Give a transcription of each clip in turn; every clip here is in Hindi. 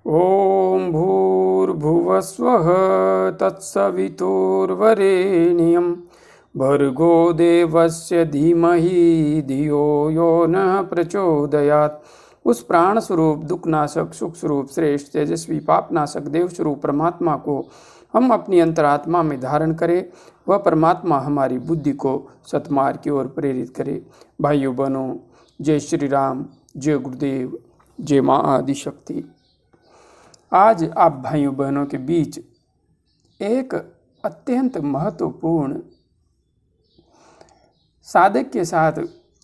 ॐ भूर्भुवस्वः तत्सवितुर्वरेण्यं भर्गो देवस्य धीमहि धियो यो नः प्रचोदयात्। उस प्राण स्वरूप दुखनाशक सुख स्वरूप श्रेष्ठ तेजस्वी पापनाशक देव स्वरूप परमात्मा को हम अपनी अंतरात्मा में धारण करें। वह परमात्मा हमारी बुद्धि को सतमार्ग की ओर प्रेरित करे। भाइयों बहनों, जय श्री राम, जय गुरुदेव, जय माँ आदिशक्ति। आज आप भाइयों बहनों के बीच एक अत्यंत महत्वपूर्ण साधक के साथ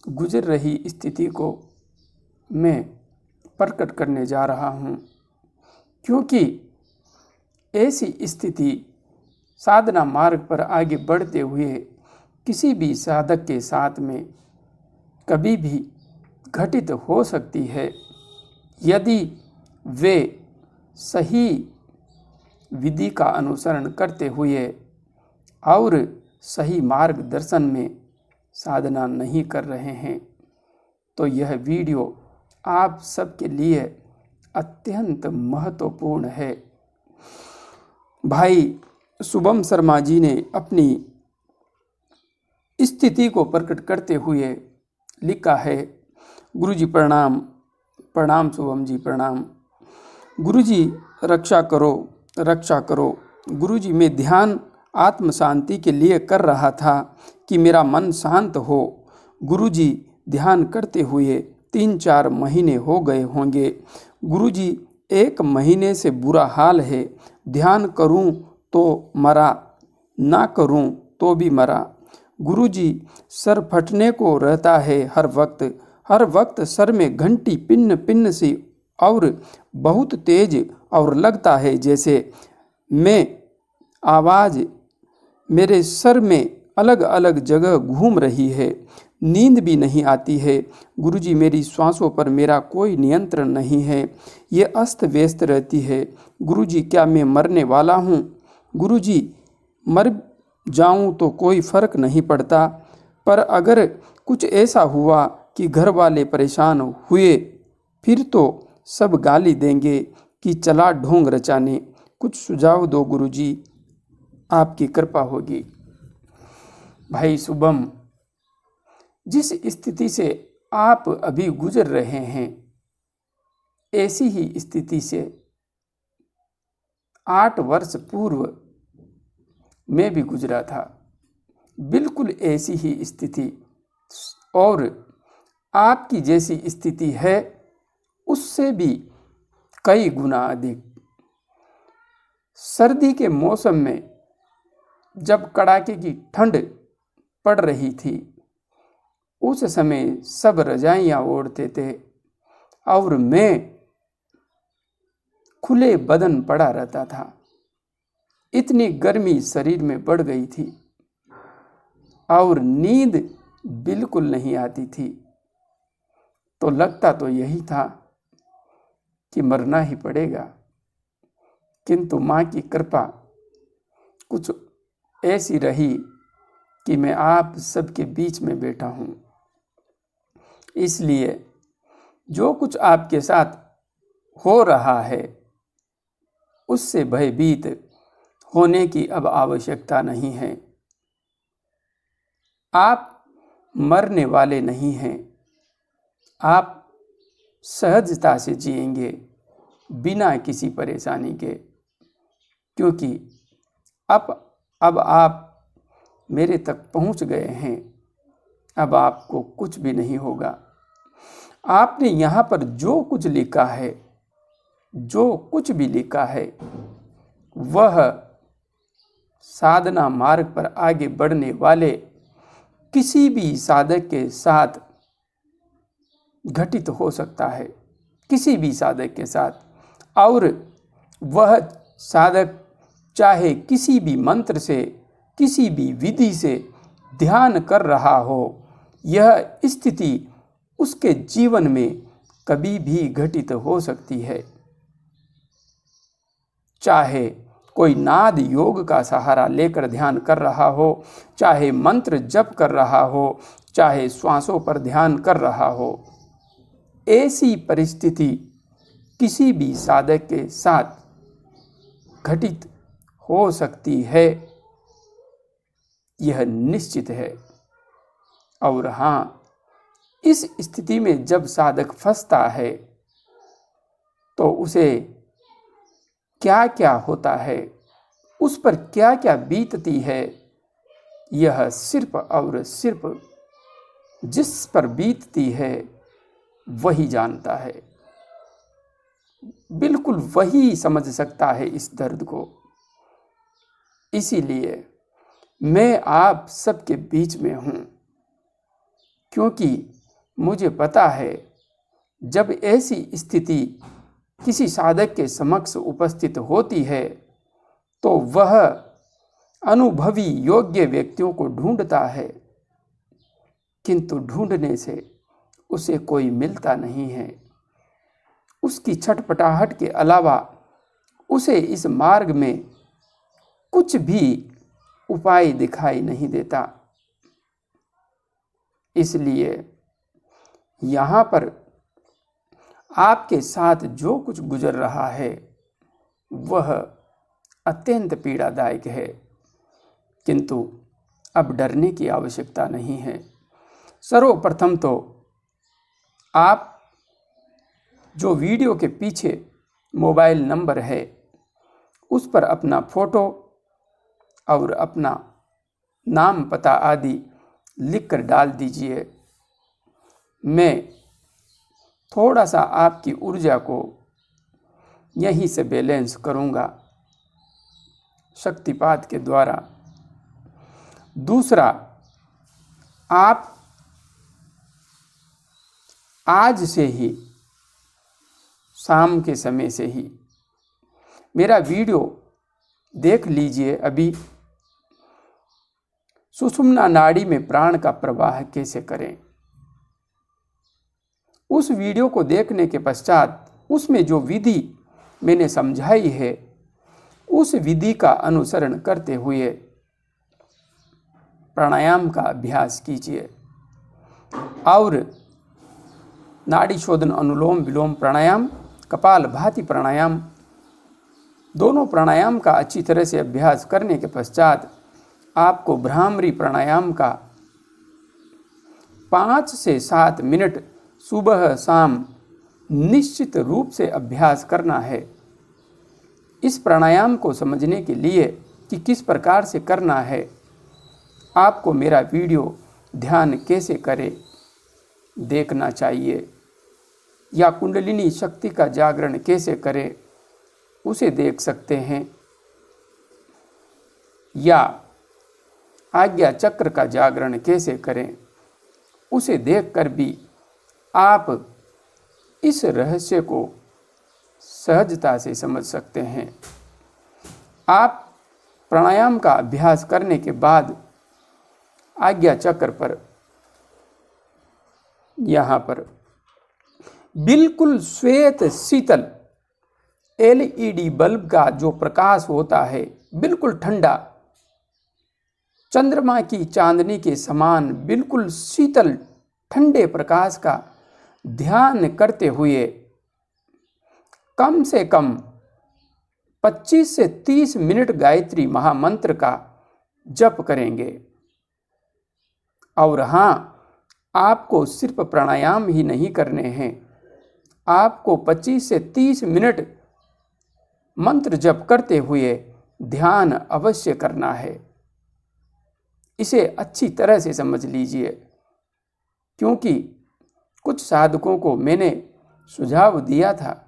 गुजर रही स्थिति को मैं प्रकट करने जा रहा हूँ, क्योंकि ऐसी स्थिति साधना मार्ग पर आगे बढ़ते हुए किसी भी साधक के साथ में कभी भी घटित हो सकती है, यदि वे सही विधि का अनुसरण करते हुए और सही मार्गदर्शन में साधना नहीं कर रहे हैं। तो यह वीडियो आप सबके लिए अत्यंत महत्वपूर्ण है। भाई शुभम शर्मा जी ने अपनी स्थिति को प्रकट करते हुए लिखा है, गुरुजी प्रणाम। प्रणाम शुभम जी, प्रणाम। गुरुजी रक्षा करो, रक्षा करो। गुरुजी मैं ध्यान आत्म शांति के लिए कर रहा था कि मेरा मन शांत हो। गुरुजी ध्यान करते हुए 3-4 महीने हो गए होंगे। गुरुजी 1 महीने से बुरा हाल है। ध्यान करूं तो मरा, ना करूं तो भी मरा। गुरुजी सर फटने को रहता है हर वक्त सर में घंटी पिन्न पिन्न सी और बहुत तेज, और लगता है जैसे मैं आवाज़ मेरे सर में अलग अलग जगह घूम रही है। नींद भी नहीं आती है। गुरुजी मेरी श्वासों पर मेरा कोई नियंत्रण नहीं है, ये अस्त व्यस्त रहती है। गुरुजी क्या मैं मरने वाला हूँ? गुरुजी मर जाऊँ तो कोई फ़र्क नहीं पड़ता, पर अगर कुछ ऐसा हुआ कि घर वाले परेशान हुए फिर तो सब गाली देंगे कि चला ढोंग रचाने। कुछ सुझाव दो गुरुजी, आपकी कृपा होगी। भाई शुभम, जिस स्थिति से आप अभी गुजर रहे हैं, ऐसी ही स्थिति से 8 वर्ष पूर्व मैं भी गुजरा था। बिल्कुल ऐसी ही स्थिति, और आपकी जैसी स्थिति है उससे भी कई गुना अधिक। सर्दी के मौसम में जब कड़ाके की ठंड पड़ रही थी, उस समय सब रजाइयाँ ओढ़ते थे और मैं खुले बदन पड़ा रहता था। इतनी गर्मी शरीर में बढ़ गई थी और नींद बिल्कुल नहीं आती थी। तो लगता तो यही था कि मरना ही पड़ेगा, किंतु माँ की कृपा कुछ ऐसी रही कि मैं आप सबके बीच में बैठा हूँ। इसलिए जो कुछ आपके साथ हो रहा है उससे भयभीत होने की अब आवश्यकता नहीं है। आप मरने वाले नहीं हैं। आप सहजता से जिएंगे बिना किसी परेशानी के, क्योंकि अब आप मेरे तक पहुंच गए हैं। अब आपको कुछ भी नहीं होगा। आपने यहाँ पर जो कुछ लिखा है, जो कुछ भी लिखा है, वह साधना मार्ग पर आगे बढ़ने वाले किसी भी साधक के साथ घटित हो सकता है, किसी भी साधक के साथ। और वह साधक चाहे किसी भी मंत्र से, किसी भी विधि से ध्यान कर रहा हो, यह स्थिति उसके जीवन में कभी भी घटित हो सकती है। चाहे कोई नाद योग का सहारा लेकर ध्यान कर रहा हो, चाहे मंत्र जप कर रहा हो, चाहे श्वासों पर ध्यान कर रहा हो, ऐसी परिस्थिति किसी भी साधक के साथ घटित हो सकती है, यह निश्चित है। और हाँ, इस स्थिति में जब साधक फंसता है तो उसे क्या क्या होता है, उस पर क्या क्या बीतती है, यह सिर्फ और सिर्फ जिस पर बीतती है वही जानता है। बिल्कुल वही समझ सकता है इस दर्द को। इसीलिए मैं आप सबके बीच में हूँ, क्योंकि मुझे पता है जब ऐसी स्थिति किसी साधक के समक्ष उपस्थित होती है तो वह अनुभवी योग्य व्यक्तियों को ढूंढता है, किंतु ढूंढने से उसे कोई मिलता नहीं है। उसकी छटपटाहट के अलावा उसे इस मार्ग में कुछ भी उपाय दिखाई नहीं देता। इसलिए यहाँ पर आपके साथ जो कुछ गुजर रहा है वह अत्यंत पीड़ादायक है, किंतु अब डरने की आवश्यकता नहीं है। सर्वप्रथम तो आप जो वीडियो के पीछे मोबाइल नंबर है उस पर अपना फोटो और अपना नाम पता आदि लिखकर डाल दीजिए। मैं थोड़ा सा आपकी ऊर्जा को यहीं से बैलेंस करूँगा शक्तिपात के द्वारा। दूसरा, आप आज से ही शाम के समय से ही मेरा वीडियो देख लीजिए। अभी सुषुम्ना नाड़ी में प्राण का प्रवाह कैसे करें, उस वीडियो को देखने के पश्चात उसमें जो विधि मैंने समझाई है उस विधि का अनुसरण करते हुए प्राणायाम का अभ्यास कीजिए और नाड़ी शोधन अनुलोम विलोम प्राणायाम, कपालभाति प्राणायाम, दोनों प्राणायाम का अच्छी तरह से अभ्यास करने के पश्चात आपको भ्रामरी प्राणायाम का 5 से 7 मिनट सुबह शाम निश्चित रूप से अभ्यास करना है। इस प्राणायाम को समझने के लिए कि किस प्रकार से करना है, आपको मेरा वीडियो ध्यान कैसे करे देखना चाहिए, या कुंडलिनी शक्ति का जागरण कैसे करें उसे देख सकते हैं, या आज्ञा चक्र का जागरण कैसे करें उसे देखकर भी आप इस रहस्य को सहजता से समझ सकते हैं। आप प्राणायाम का अभ्यास करने के बाद आज्ञा चक्र पर यहाँ पर बिल्कुल श्वेत शीतल LED बल्ब का जो प्रकाश होता है, बिल्कुल ठंडा, चंद्रमा की चांदनी के समान बिल्कुल शीतल ठंडे प्रकाश का ध्यान करते हुए कम से कम 25 से 30 मिनट गायत्री महामंत्र का जप करेंगे। और हाँ, आपको सिर्फ प्राणायाम ही नहीं करने हैं, आपको 25 से 30 मिनट मंत्र जप करते हुए ध्यान अवश्य करना है। इसे अच्छी तरह से समझ लीजिए, क्योंकि कुछ साधकों को मैंने सुझाव दिया था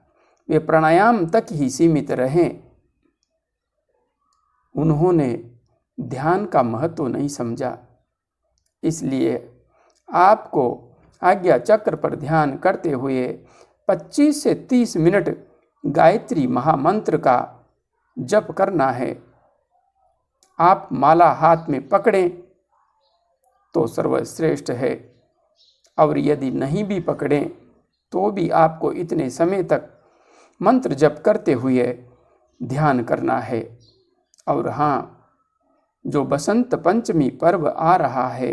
वे प्राणायाम तक ही सीमित रहें, उन्होंने ध्यान का महत्व नहीं समझा। इसलिए आपको आज्ञा चक्र पर ध्यान करते हुए 25 से 30 मिनट गायत्री महामंत्र का जप करना है। आप माला हाथ में पकड़ें तो सर्वश्रेष्ठ है, और यदि नहीं भी पकड़ें तो भी आपको इतने समय तक मंत्र जप करते हुए ध्यान करना है। और हाँ, जो बसंत पंचमी पर्व आ रहा है,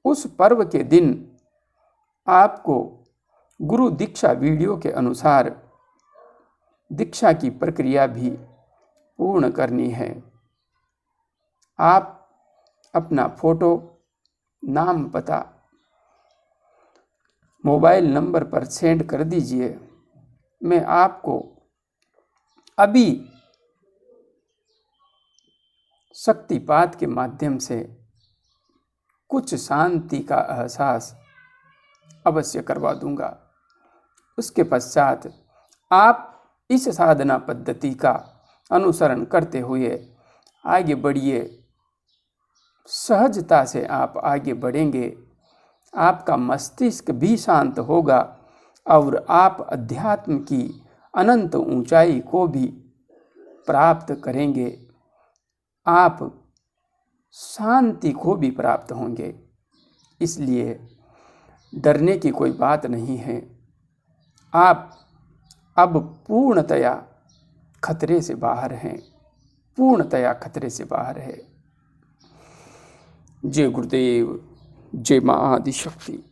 उस पर्व के दिन आपको गुरु दीक्षा वीडियो के अनुसार दीक्षा की प्रक्रिया भी पूर्ण करनी है। आप अपना फोटो, नाम, पता मोबाइल नंबर पर सेंड कर दीजिए। मैं आपको अभी शक्तिपात के माध्यम से कुछ शांति का एहसास अवश्य करवा दूंगा। उसके पश्चात आप इस साधना पद्धति का अनुसरण करते हुए आगे बढ़िए। सहजता से आप आगे बढ़ेंगे, आपका मस्तिष्क भी शांत होगा और आप अध्यात्म की अनंत ऊंचाई को भी प्राप्त करेंगे। आप शांति को भी प्राप्त होंगे। इसलिए डरने की कोई बात नहीं है। आप अब पूर्णतया खतरे से बाहर हैं, पूर्णतया खतरे से बाहर है। जय गुरुदेव, जय मां आदिशक्ति।